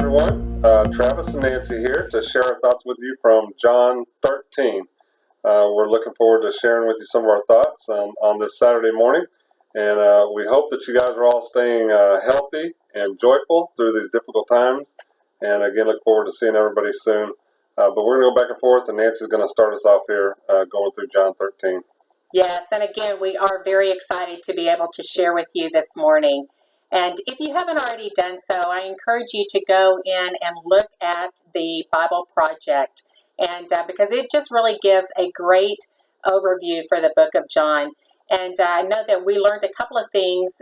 everyone. Travis and Nancy here to share our thoughts with you from John 13. We're looking forward to sharing with you some of our thoughts on this Saturday morning. And we hope that you guys are all staying healthy and joyful through these difficult times. And again, look forward to seeing everybody soon. But we're going to go back and forth, and Nancy's going to start us off here going through John 13. Yes, and again, we are very excited to be able to share with you this morning. And if you haven't already done so, I encourage you to go in and look at the Bible Project, and because it just really gives a great overview for the book of John. And I know that we learned a couple of things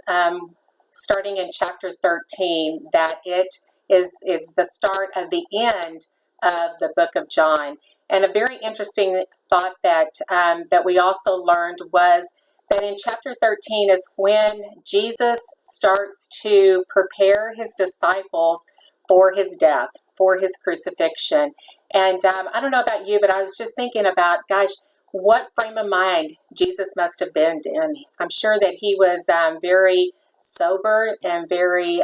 starting in chapter 13, that it's the start of the end of the book of John. And a very interesting thought that we also learned was that in chapter 13 is when Jesus starts to prepare his disciples for his death, for his crucifixion. And I don't know about you, but I was just thinking about, gosh, what frame of mind Jesus must have been in. I'm sure that he was very sober and very,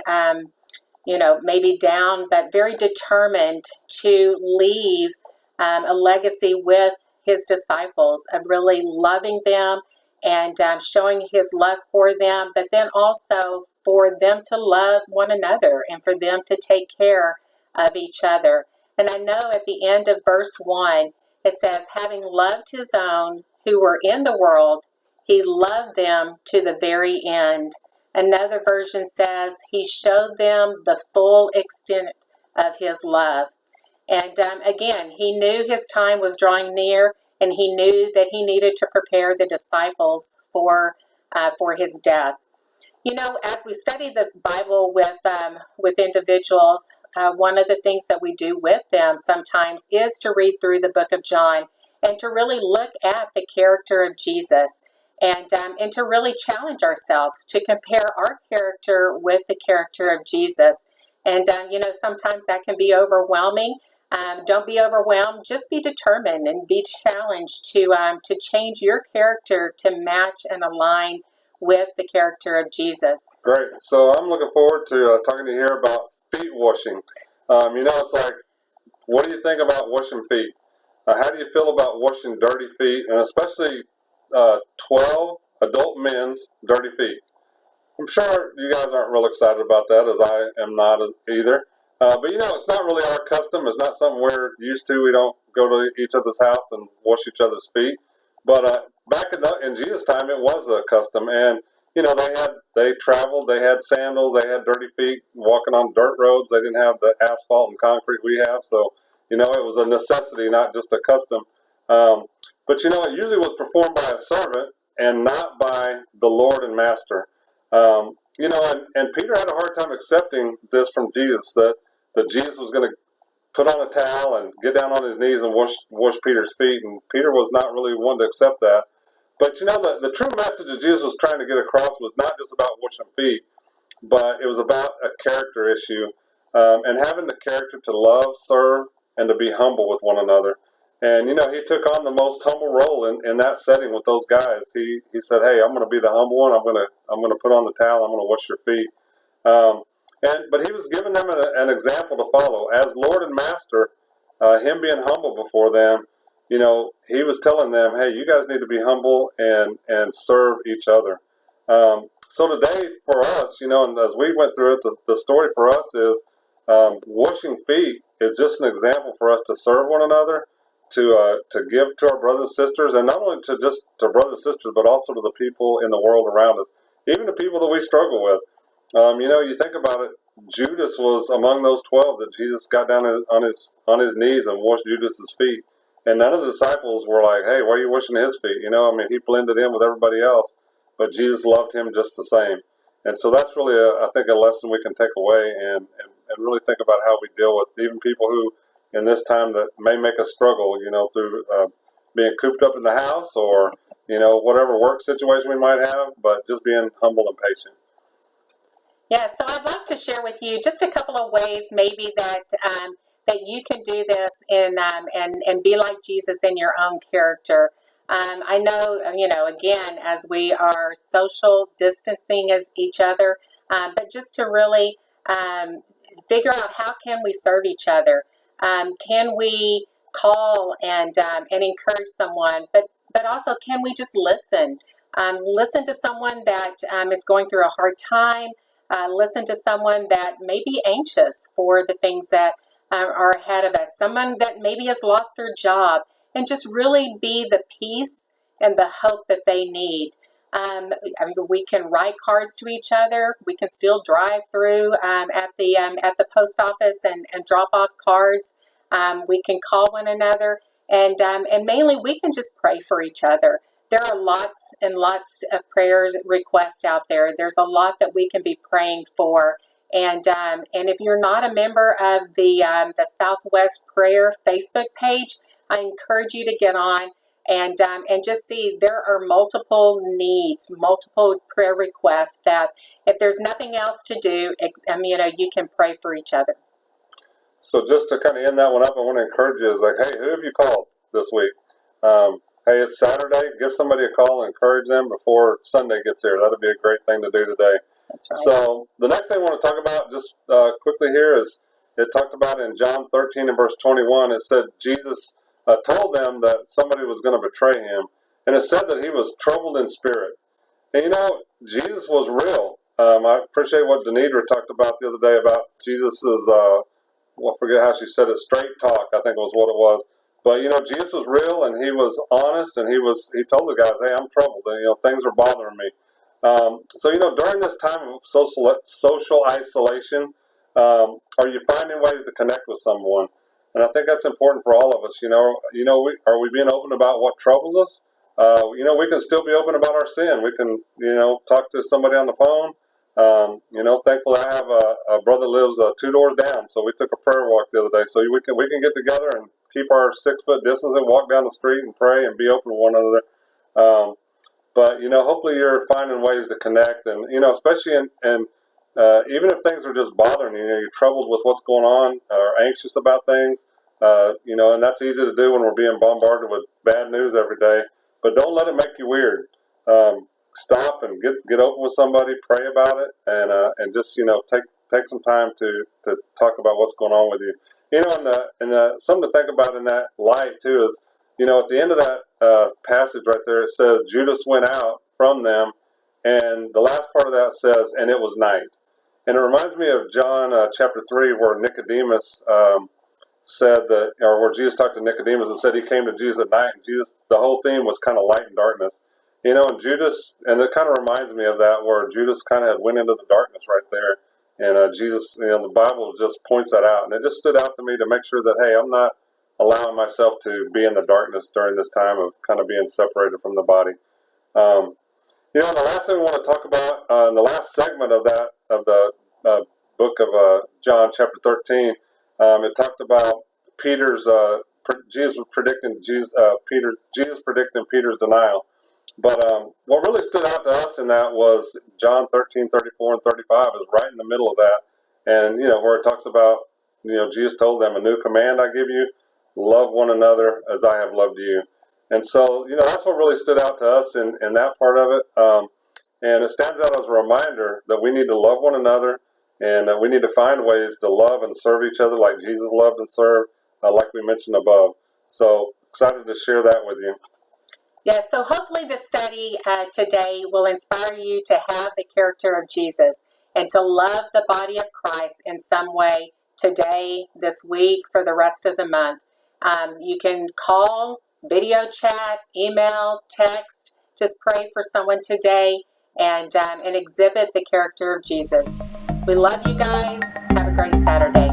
maybe down, but very determined to leave a legacy with his disciples of really loving them and showing his love for them, but then also for them to love one another and for them to take care of each other. And I know at the end of verse 1, it says, having loved his own who were in the world, he loved them to the very end. Another version says he showed them the full extent of his love. And again, he knew his time was drawing near, and he knew that he needed to prepare the disciples for his death. You know, as we study the Bible with individuals, one of the things that we do with them sometimes is to read through the book of John and to really look at the character of Jesus and to really challenge ourselves to compare our character with the character of Jesus. And, sometimes that can be overwhelming. Don't be overwhelmed. Just be determined and be challenged to change your character to match and align with the character of Jesus. Great. So I'm looking forward to talking to you here about feet washing. It's like, what do you think about washing feet? How do you feel about washing dirty feet, and especially 12 adult men's dirty feet? I'm sure you guys aren't real excited about that, as I am not either. But it's not really our custom. It's not something we're used to. We don't go to each other's house and wash each other's feet. But back in Jesus' time, it was a custom. And, they traveled, they had sandals, they had dirty feet, walking on dirt roads. They didn't have the asphalt and concrete we have. So, it was a necessity, not just a custom. But, it usually was performed by a servant and not by the Lord and Master. And Peter had a hard time accepting this from Jesus, that Jesus was going to put on a towel and get down on his knees and wash Peter's feet. And Peter was not really one to accept that. But, the true message that Jesus was trying to get across was not just about washing feet, but it was about a character issue and having the character to love, serve, and to be humble with one another. And, he took on the most humble role in that setting with those guys. He said, hey, I'm going to be the humble one. I'm going to put on the towel. I'm going to wash your feet. But he was giving them an example to follow. As Lord and Master, him being humble before them, he was telling them, hey, you guys need to be humble and serve each other. So today for us, and as we went through it, the story for us is washing feet is just an example for us to serve one another, to give to our brothers and sisters, and not only to brothers and sisters, but also to the people in the world around us, even the people that we struggle with. You think about it, Judas was among those 12 that Jesus got down on his knees and washed Judas's feet. And none of the disciples were like, hey, why are you washing his feet? He blended in with everybody else, but Jesus loved him just the same. And so that's really, I think, a lesson we can take away and really think about how we deal with even people who, in this time, that may make us struggle, through being cooped up in the house or, whatever work situation we might have, but just being humble and patient. Yeah, so I'd like to share with you just a couple of ways maybe that you can do this and be like Jesus in your own character. I know, again, as we are social distancing as each other, but just to really figure out how can we serve each other. Can we call and encourage someone, but also can we just listen? Listen to someone that is going through a hard time. Listen to someone that may be anxious for the things that are ahead of us. Someone that maybe has lost their job, and just really be the peace and the hope that they need. We can write cards to each other. We can still drive through at the post office and drop off cards. We can call one another, and mainly we can just pray for each other. There are lots and lots of prayers requests out there. There's a lot that we can be praying for. And if you're not a member of the Southwest Prayer Facebook page, I encourage you to get on and just see there are multiple needs, multiple prayer requests that if there's nothing else to do, you can pray for each other. So just to kind of end that one up, I want to encourage you is like, hey, who have you called this week? Hey, it's Saturday. Give somebody a call and encourage them before Sunday gets here. That'd be a great thing to do today. That's right. So the next thing I want to talk about just quickly here is it talked about in John 13 and verse 21, it said Jesus told them that somebody was going to betray him. And it said that he was troubled in spirit. And Jesus was real. I appreciate what Denidra talked about the other day about Jesus's, I forget how she said it, straight talk, I think was what it was. But, Jesus was real and he was honest and he told the guys, hey, I'm troubled and, things are bothering me. So, during this time of social isolation, are you finding ways to connect with someone? And I think that's important for all of us. Are we being open about what troubles us? We can still be open about our sin. We can, talk to somebody on the phone. Thankfully I have a brother lives 2 doors down, so we took a prayer walk the other day. So we can get together and keep our 6-foot distance and walk down the street and pray and be open to one another. But hopefully you're finding ways to connect, and especially in even if things are just bothering you, you're troubled with what's going on or anxious about things, and that's easy to do when we're being bombarded with bad news every day. But don't let it make you weird. Stop and get open with somebody, pray about it, and just take some time to talk about what's going on with you. And something to think about in that light too is, at the end of that passage right there, it says Judas went out from them, and the last part of that says, and it was night. And it reminds me of John chapter 3, where Nicodemus said that, or where Jesus talked to Nicodemus and said he came to Jesus at night, and the whole theme was kind of light and darkness. And Judas, and it kind of reminds me of that, where Judas kind of went into the darkness right there. And Jesus, the Bible just points that out. And it just stood out to me to make sure that, hey, I'm not allowing myself to be in the darkness during this time of kind of being separated from the body. And the last thing we want to talk about in the last segment of the book of John chapter 13, it talked about Jesus predicting Peter's denial. But what really stood out to us in that was John 13, 34, and 35 is right in the middle of that. And, where it talks about, Jesus told them, a new command I give you, love one another as I have loved you. And so, that's what really stood out to us in that part of it. And it stands out as a reminder that we need to love one another, and that we need to find ways to love and serve each other like Jesus loved and served, like we mentioned above. So excited to share that with you. Yes, so hopefully the study today will inspire you to have the character of Jesus and to love the body of Christ in some way today, this week, for the rest of the month. You can call, video chat, email, text. Just pray for someone today and exhibit the character of Jesus. We love you guys. Have a great Saturday.